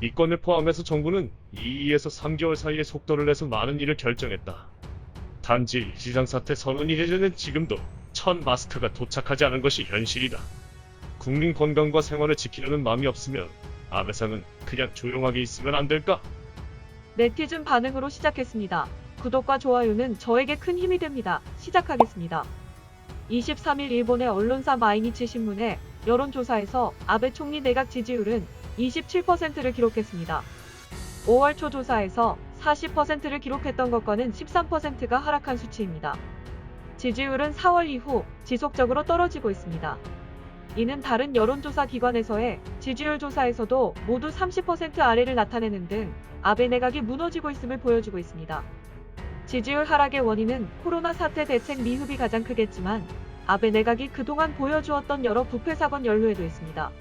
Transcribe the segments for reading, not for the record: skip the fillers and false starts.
이 건을 포함해서 정부는 2에서 3개월 사이에 속도를 내서 많은 일을 결정했다. 단지 비상사태 선언이 되는 지금도 첫 마스크가 도착하지 않은 것이 현실이다. 국민 건강과 생활을 지키려는 마음이 없으면 아베상은 그냥 조용하게 있으면 안 될까? 네티즌 반응으로 시작했습니다. 구독과 좋아요는 저에게 큰 힘이 됩니다. 시작하겠습니다. 23일 일본의 언론사 마이니치 신문의 여론조사에서 아베 총리 내각 지지율은 27%를 기록했습니다. 5월 초 조사에서 40%를 기록했던 것과는 13%가 하락한 수치입니다. 지지율은 4월 이후 지속적으로 떨어지고 있습니다. 이는 다른 여론조사 기관에서의 지지율 조사에서도 모두 30% 아래를 나타내는 등 아베 내각이 무너지고 있음을 보여주고 있습니다. 지지율 하락의 원인은 코로나 사태 대책 미흡이 가장 크겠지만 아베 내각이 그동안 보여주었던 여러 부패 사건 연루에도 있습니다.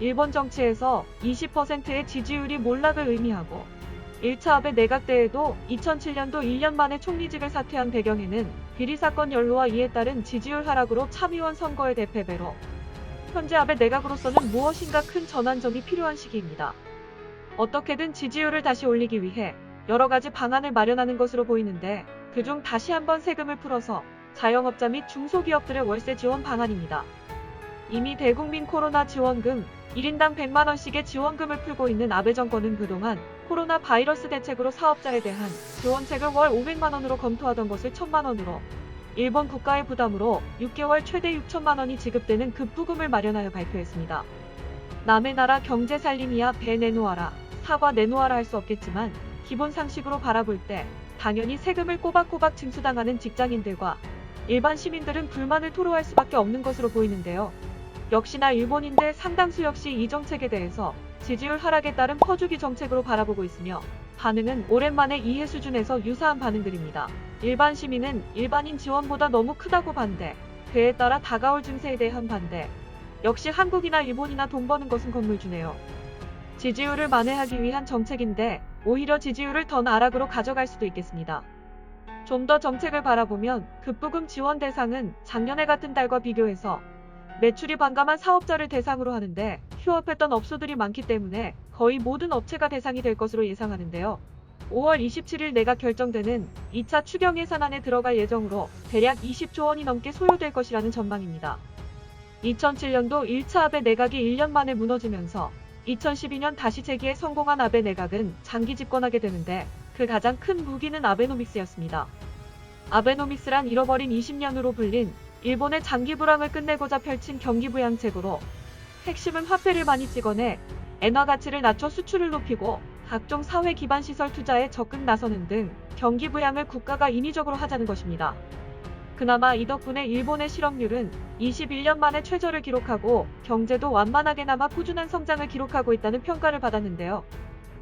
일본 정치에서 20%의 지지율이 몰락을 의미하고 1차 아베 내각 때에도 2007년도 1년 만에 총리직을 사퇴한 배경에는 비리 사건 연루와 이에 따른 지지율 하락으로 참의원 선거의 대패배로 현재 아베 내각으로서는 무엇인가 큰 전환점이 필요한 시기입니다. 어떻게든 지지율을 다시 올리기 위해 여러 가지 방안을 마련하는 것으로 보이는데 그중 다시 한번 세금을 풀어서 자영업자 및 중소기업들의 월세 지원 방안입니다. 이미 대국민 코로나 지원금 1인당 100만원씩의 지원금을 풀고 있는 아베 정권은 그동안 코로나 바이러스 대책으로 사업자에 대한 지원책을 월 500만원으로 검토하던 것을 1000만원으로 일본 국가의 부담으로 6개월 최대 6천만원이 지급되는 급부금을 마련하여 발표했습니다. 남의 나라 경제 살림이야 배 내놓아라, 사과 내놓아라 할 수 없겠지만 기본 상식으로 바라볼 때 당연히 세금을 꼬박꼬박 징수당하는 직장인들과 일반 시민들은 불만을 토로할 수밖에 없는 것으로 보이는데요. 역시나 일본인들 상당수 역시 이 정책에 대해서 지지율 하락에 따른 퍼주기 정책으로 바라보고 있으며 반응은 오랜만에 이해 수준에서 유사한 반응들입니다. 일반 시민은 일반인 지원보다 너무 크다고 반대, 그에 따라 다가올 증세에 대한 반대. 역시 한국이나 일본이나 돈 버는 것은 건물주네요. 지지율을 만회하기 위한 정책인데 오히려 지지율을 더 나락으로 가져갈 수도 있겠습니다. 좀 더 정책을 바라보면 급부금 지원 대상은 작년에 같은 달과 비교해서 매출이 반감한 사업자를 대상으로 하는데 휴업했던 업소들이 많기 때문에 거의 모든 업체가 대상이 될 것으로 예상하는데요. 5월 27일 내각 결정되는 2차 추경 예산안에 들어갈 예정으로 대략 20조 원이 넘게 소요될 것이라는 전망입니다. 2007년도 1차 아베 내각이 1년 만에 무너지면서 2012년 다시 재기에 성공한 아베 내각은 장기 집권하게 되는데 그 가장 큰 무기는 아베노믹스였습니다. 아베노믹스란 잃어버린 20년으로 불린 일본의 장기 불황을 끝내고자 펼친 경기부양책으로 핵심은 화폐를 많이 찍어내 엔화 가치를 낮춰 수출을 높이고 각종 사회 기반 시설 투자에 적극 나서는 등 경기 부양을 국가가 인위적으로 하자는 것입니다. 그나마 이 덕분에 일본의 실업률은 21년 만에 최저를 기록하고 경제도 완만하게나마 꾸준한 성장을 기록하고 있다는 평가를 받았는데요.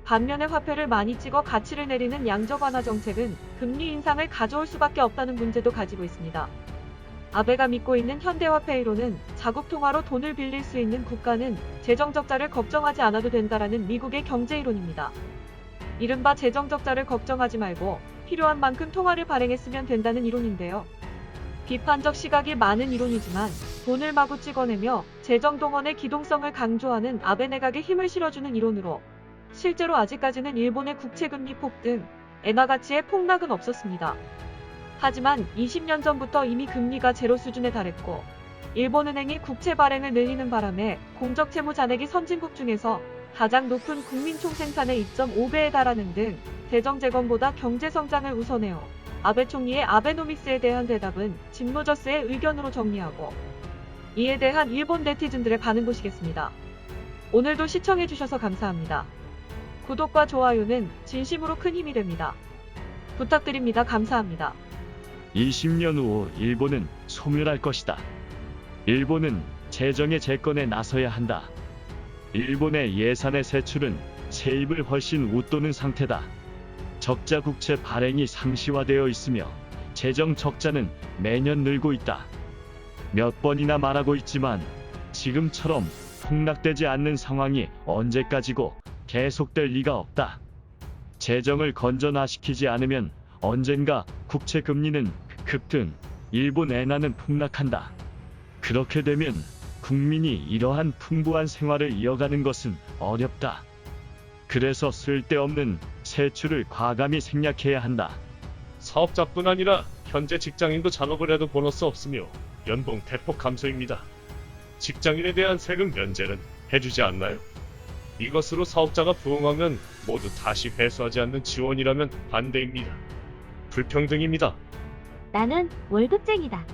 반면에 화폐를 많이 찍어 가치를 내리는 양적 완화 정책은 금리 인상을 가져올 수밖에 없다는 문제도 가지고 있습니다. 아베가 믿고 있는 현대화폐이론은 자국 통화로 돈을 빌릴 수 있는 국가는 재정 적자를 걱정하지 않아도 된다라는 미국의 경제이론입니다. 이른바 재정 적자를 걱정하지 말고 필요한 만큼 통화를 발행했으면 된다는 이론인데요. 비판적 시각이 많은 이론이지만 돈을 마구 찍어내며 재정 동원의 기동성을 강조하는 아베 내각에 힘을 실어주는 이론으로 실제로 아직까지는 일본의 국채금리 폭등, 엔화 가치의 폭락은 없었습니다. 하지만 20년 전부터 이미 금리가 제로 수준에 달했고 일본은행이 국채 발행을 늘리는 바람에 공적 채무 잔액이 선진국 중에서 가장 높은 국민 총생산의 2.5배에 달하는 등 재정 재건보다 경제 성장을 우선해요. 아베 총리의 아베노믹스에 대한 대답은 짐 로저스의 의견으로 정리하고 이에 대한 일본 네티즌들의 반응 보시겠습니다. 오늘도 시청해주셔서 감사합니다. 구독과 좋아요는 진심으로 큰 힘이 됩니다. 부탁드립니다. 감사합니다. 20년 후 일본은 소멸할 것이다. 일본은 재정의 재건에 나서야 한다. 일본의 예산의 세출은 세입을 훨씬 웃도는 상태다. 적자 국채 발행이 상시화되어 있으며 재정 적자는 매년 늘고 있다. 몇 번이나 말하고 있지만 지금처럼 폭락되지 않는 상황이 언제까지고 계속될 리가 없다. 재정을 건전화시키지 않으면 언젠가 국채 금리는 급등, 일본 엔화는 폭락한다. 그렇게 되면 국민이 이러한 풍부한 생활을 이어가는 것은 어렵다. 그래서 쓸데없는 세출을 과감히 생략해야 한다. 사업자뿐 아니라 현재 직장인도 잔업을 해도 보너스 없으며 연봉 대폭 감소입니다. 직장인에 대한 세금 면제는 해주지 않나요? 이것으로 사업자가 부응하면 모두 다시 회수하지 않는 지원이라면 반대입니다. 불평등입니다. 나는 월급쟁이다.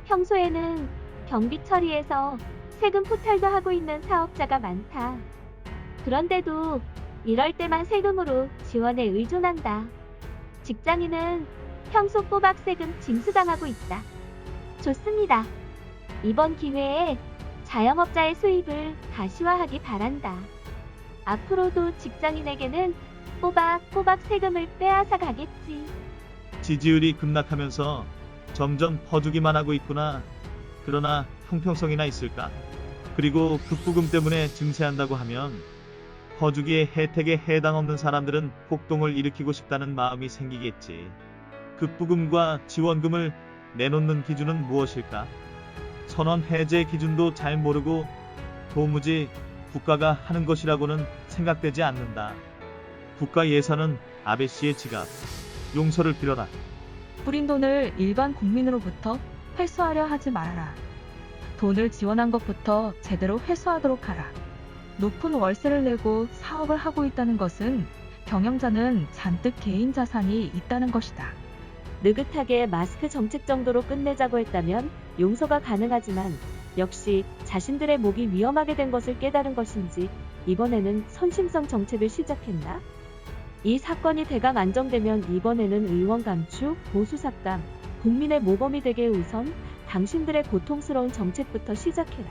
평소에는 경비 처리해서 세금 포탈도 하고 있는 사업자가 많다. 그런데도 이럴 때만 세금으로 지원에 의존한다. 직장인은 평소 꼬박 세금 징수당하고 있다. 좋습니다. 이번 기회에 자영업자의 수입을 가시화하기 바란다. 앞으로도 직장인에게는 꼬박꼬박 세금을 빼앗아 가겠지. 지지율이 급락하면서 점점 퍼주기만 하고 있구나. 그러나 형평성이나 있을까? 그리고 급부금 때문에 증세한다고 하면 퍼주기의 혜택에 해당 없는 사람들은 폭동을 일으키고 싶다는 마음이 생기겠지. 급부금과 지원금을 내놓는 기준은 무엇일까? 선언 해제 기준도 잘 모르고 도무지 국가가 하는 것이라고는 생각되지 않는다. 국가 예산은 아베 씨의 지갑. 용서를 빌어라. 뿌린 돈을 일반 국민으로부터 회수하려 하지 말아라. 돈을 지원한 것부터 제대로 회수하도록 하라. 높은 월세를 내고 사업을 하고 있다는 것은 경영자는 잔뜩 개인 자산이 있다는 것이다. 느긋하게 마스크 정책 정도로 끝내자고 했다면 용서가 가능하지만 역시 자신들의 목이 위험하게 된 것을 깨달은 것인지 이번에는 선심성 정책을 시작했나? 이 사건이 대강 안정되면 이번에는 의원 감축, 보수 삭감, 국민의 모범이 되게 우선 당신들의 고통스러운 정책부터 시작해라.